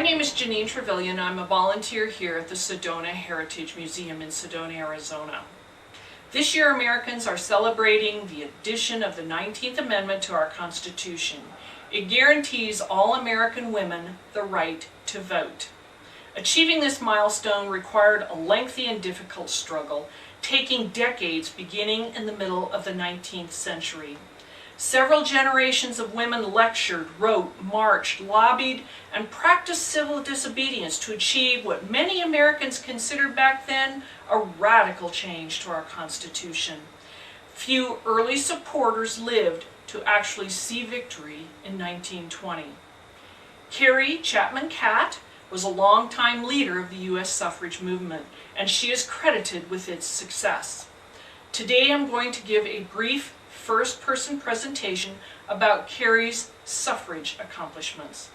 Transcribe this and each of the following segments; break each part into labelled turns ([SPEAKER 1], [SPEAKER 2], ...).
[SPEAKER 1] name is Janine Trevelyan. I'm a volunteer here at the Sedona Heritage Museum in Sedona, Arizona. This year, Americans are celebrating the addition of the 19th Amendment to our Constitution. It guarantees all American women the right to vote. Achieving this milestone required a lengthy and difficult struggle, taking decades beginning in the middle of the 19th century. Several generations of women lectured, wrote, marched, lobbied, and practiced civil disobedience to achieve what many Americans considered back then a radical change to our Constitution. Few early supporters lived to actually see victory in 1920. Carrie Chapman Catt was a longtime leader of the U.S. suffrage movement, and she is credited with its success. Today I'm going to give a brief first-person presentation about Carrie's suffrage accomplishments.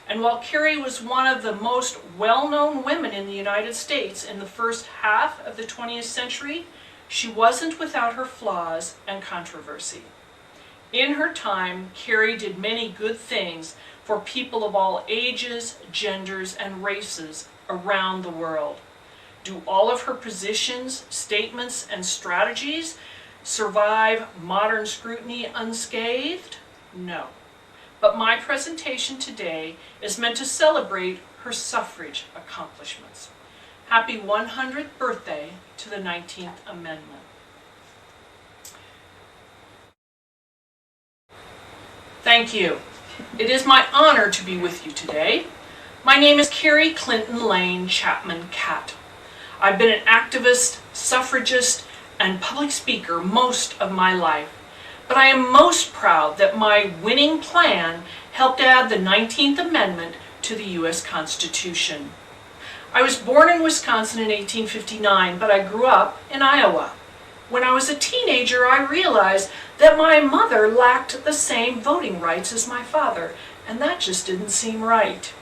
[SPEAKER 1] And while Carrie was one of the most well-known women in the United States in the first half of the 20th century, she wasn't without her flaws and controversy. In her time, Carrie did many good things for people of all ages, genders, and races around the world. Do all of her positions, statements, and strategies survive modern scrutiny unscathed? No. But my presentation today is meant to celebrate her suffrage accomplishments. Happy 100th birthday to the 19th Amendment. Thank you. It is my honor to be with you today. My name is Carrie Clinton Lane Chapman Catt. I've been an activist, suffragist, and public speaker most of my life, but I am most proud that my winning plan helped add the 19th Amendment to the U.S. Constitution. I was born in Wisconsin in 1859, but I grew up in Iowa. When I was a teenager, I realized that my mother lacked the same voting rights as my father, and that just didn't seem right.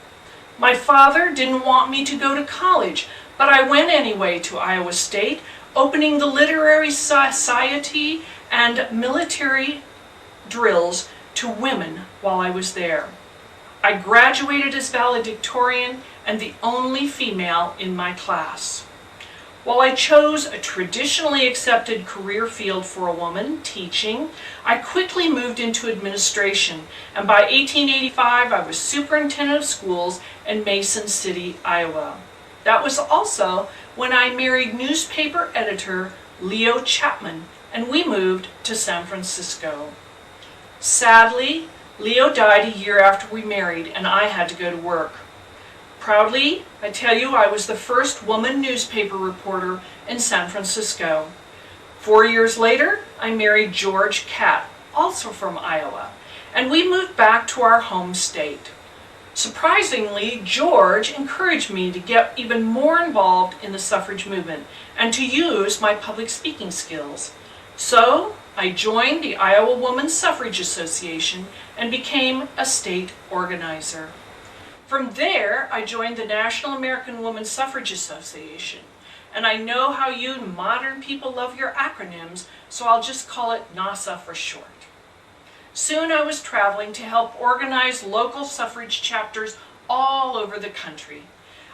[SPEAKER 1] My father didn't want me to go to college, but I went anyway to Iowa State, opening the literary society and military drills to women while I was there. I graduated as valedictorian and the only female in my class. While I chose a traditionally accepted career field for a woman, teaching, I quickly moved into administration, and by 1885 I was superintendent of schools in Mason City, Iowa. That was also when I married newspaper editor Leo Chapman, and we moved to San Francisco. Sadly, Leo died a year after we married, and I had to go to work. Proudly, I tell you, I was the first woman newspaper reporter in San Francisco. 4 years later, I married George Catt, also from Iowa, and we moved back to our home state. Surprisingly, George encouraged me to get even more involved in the suffrage movement and to use my public speaking skills. So, I joined the Iowa Women's Suffrage Association and became a state organizer. From there, I joined the National American Women's Suffrage Association, and I know how you modern people love your acronyms, so I'll just call it NASA for short. Soon I was traveling to help organize local suffrage chapters all over the country.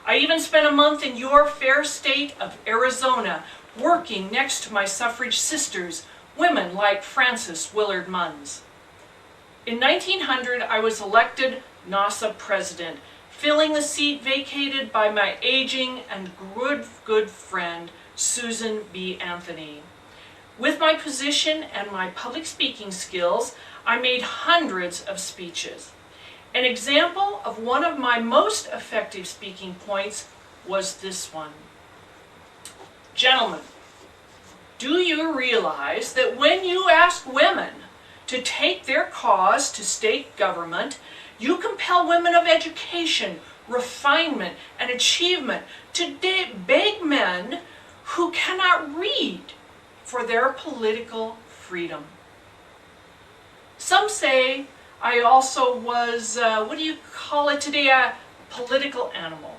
[SPEAKER 1] I even spent a month in your fair state of Arizona, working next to my suffrage sisters, women like Frances Willard Munns. In 1900, I was elected NASA president, filling the seat vacated by my aging and good friend, Susan B. Anthony. With my position and my public speaking skills, I made hundreds of speeches. An example of one of my most effective speaking points was this one. Gentlemen, do you realize that when you ask women to take their cause to state government, you compel women of education, refinement, and achievement to beg men who cannot read for their political freedom? Some say I also was, what do you call it today, a political animal.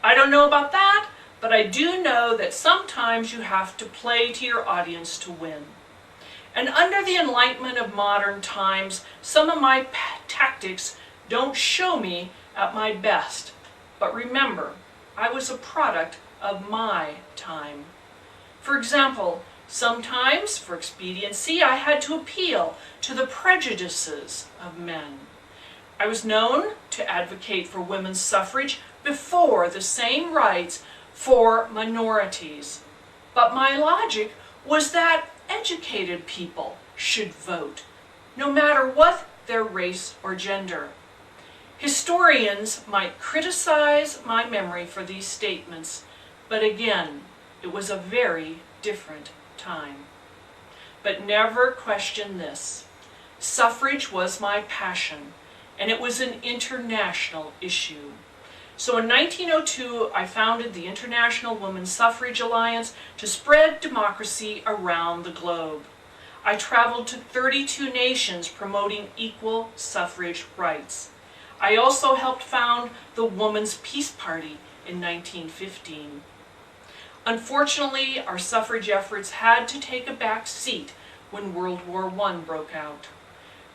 [SPEAKER 1] I don't know about that, but I do know that sometimes you have to play to your audience to win. And under the enlightenment of modern times, some of my tactics don't show me at my best. But remember, I was a product of my time. For example, sometimes, for expediency, I had to appeal to the prejudices of men. I was known to advocate for women's suffrage before the same rights for minorities. But my logic was that educated people should vote, no matter what their race or gender. Historians might criticize my memory for these statements, but again, it was a very different time. But never question this. Suffrage was my passion, and it was an international issue. So in 1902, I founded the International Women's Suffrage Alliance to spread democracy around the globe. I traveled to 32 nations promoting equal suffrage rights. I also helped found the Women's Peace Party in 1915. Unfortunately, our suffrage efforts had to take a back seat when World War I broke out.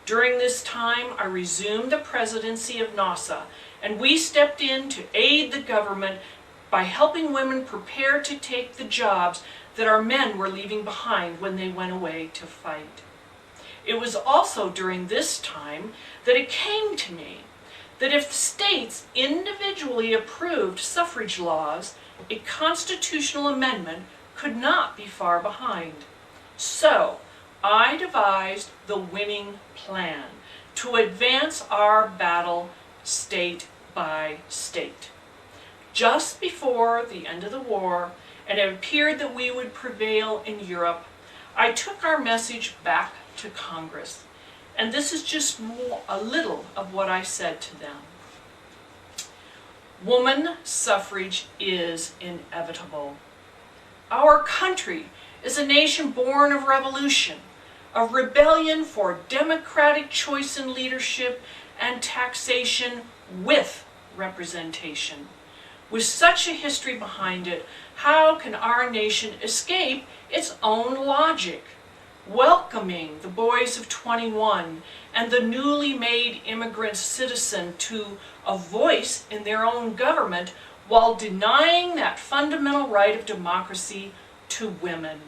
[SPEAKER 1] During this time, I resumed the presidency of NASA, and we stepped in to aid the government by helping women prepare to take the jobs that our men were leaving behind when they went away to fight. It was also during this time that it came to me that if the states individually approved suffrage laws, a constitutional amendment could not be far behind. So, I devised the winning plan to advance our battle state by state. Just before the end of the war, and it appeared that we would prevail in Europe, I took our message back to Congress. And this is just a little of what I said to them. Woman suffrage is inevitable. Our country is a nation born of revolution, of rebellion for democratic choice in leadership and taxation with representation. With such a history behind it, how can our nation escape its own logic? Welcoming the boys of 21 and the newly made immigrant citizen to a voice in their own government while denying that fundamental right of democracy to women.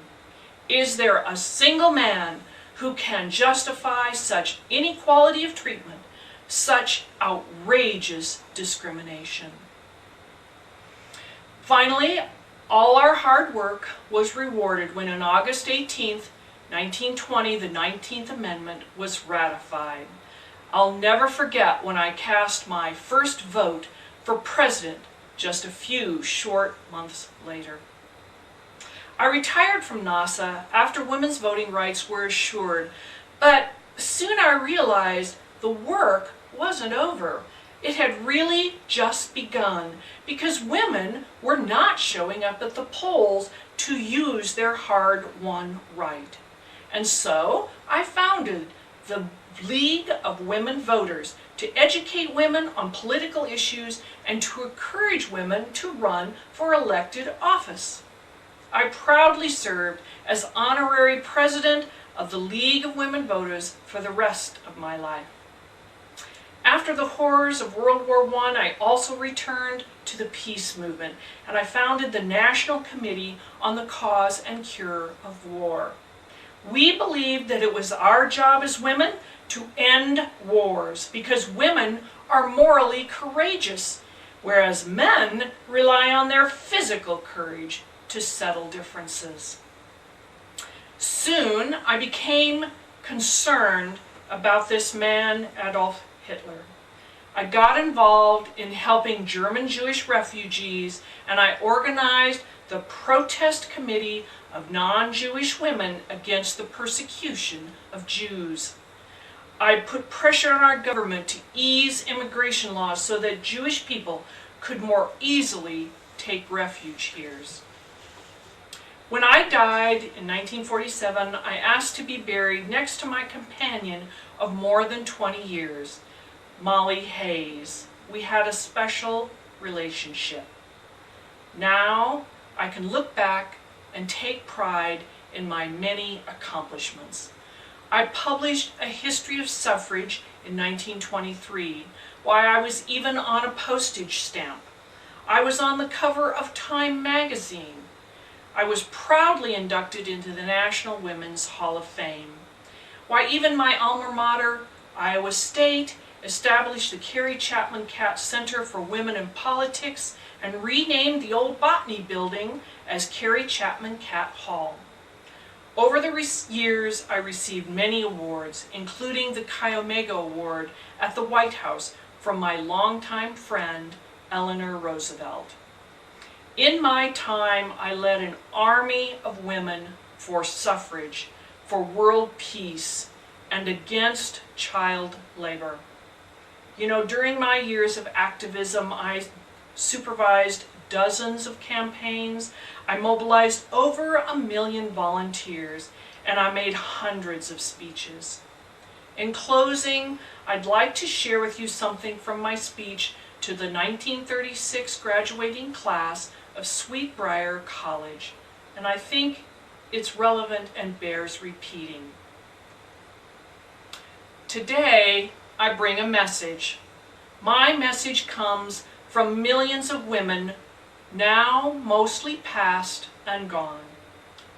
[SPEAKER 1] Is there a single man who can justify such inequality of treatment, such outrageous discrimination? Finally, all our hard work was rewarded when on August 18th, 1920, the 19th Amendment was ratified. I'll never forget when I cast my first vote for president just a few short months later. I retired from NASA after women's voting rights were assured, but soon I realized the work wasn't over. It had really just begun because women were not showing up at the polls to use their hard-won right. And so I founded the League of Women Voters to educate women on political issues and to encourage women to run for elected office. I proudly served as honorary president of the League of Women Voters for the rest of my life. After the horrors of World War I, I also returned to the peace movement, and I founded the National Committee on the Cause and Cure of War. We believed that it was our job as women to end wars because women are morally courageous, whereas men rely on their physical courage to settle differences. Soon I became concerned about this man, Adolf Hitler. I got involved in helping German Jewish refugees, and I organized the Protest Committee of Non-Jewish Women against the persecution of Jews. I put pressure on our government to ease immigration laws so that Jewish people could more easily take refuge here. When I died in 1947, I asked to be buried next to my companion of more than 20 years, Molly Hayes. We had a special relationship. Now I can look back and take pride in my many accomplishments. I published a history of suffrage in 1923, while I was even on a postage stamp. I was on the cover of Time magazine. I was proudly inducted into the National Women's Hall of Fame. Why, even my alma mater, Iowa State, established the Carrie Chapman Catt Center for Women in Politics and renamed the old Botany building as Carrie Chapman Catt Hall. Over the years, I received many awards, including the Chi Omega Award at the White House from my longtime friend, Eleanor Roosevelt. In my time, I led an army of women for suffrage, for world peace, and against child labor. You know, during my years of activism, I supervised dozens of campaigns, I mobilized over 1 million volunteers, and I made hundreds of speeches. In closing, I'd like to share with you something from my speech to the 1936 graduating class of Sweetbriar College, and I think it's relevant and bears repeating. Today, I bring a message. My message comes from millions of women, now mostly past and gone.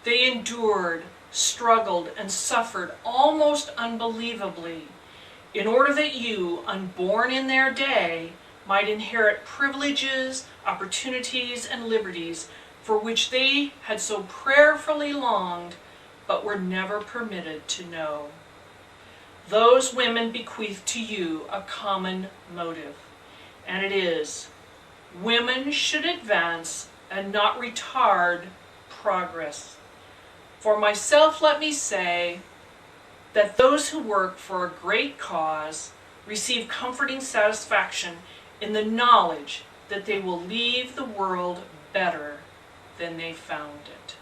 [SPEAKER 1] They endured, struggled, and suffered almost unbelievably in order that you, unborn in their day, might inherit privileges, opportunities, and liberties for which they had so prayerfully longed but were never permitted to know. Those women bequeath to you a common motive, and it is: women should advance and not retard progress. For myself, let me say that those who work for a great cause receive comforting satisfaction in the knowledge that they will leave the world better than they found it.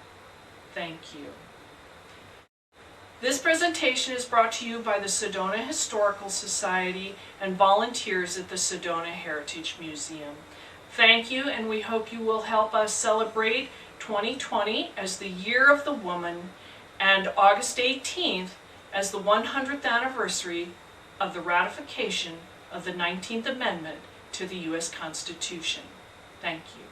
[SPEAKER 1] Thank you. This presentation is brought to you by the Sedona Historical Society and volunteers at the Sedona Heritage Museum. Thank you, and we hope you will help us celebrate 2020 as the Year of the Woman and August 18th as the 100th anniversary of the ratification of the 19th Amendment to the U.S. Constitution. Thank you.